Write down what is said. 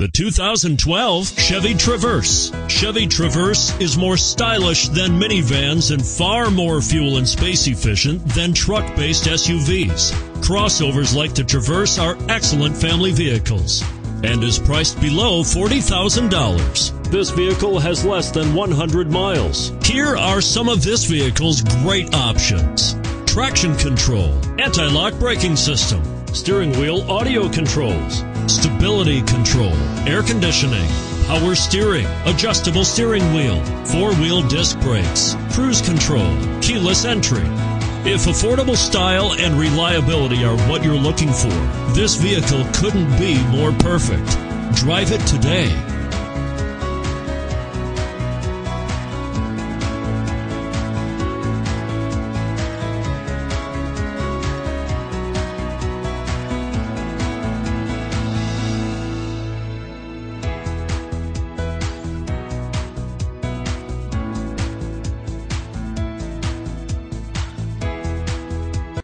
The 2012 Chevy Traverse. Chevy Traverse is more stylish than minivans and far more fuel and space efficient than truck-based SUVs. Crossovers like the Traverse are excellent family vehicles and is priced below $40,000. This vehicle has less than 100 miles. Here are some of this vehicle's great options: traction control, anti-lock braking system, steering wheel audio controls, stability control, air conditioning, power steering, adjustable steering wheel, four-wheel disc brakes, cruise control, keyless entry. If affordable style and reliability are what you're looking for, this vehicle couldn't be more perfect. Drive it today.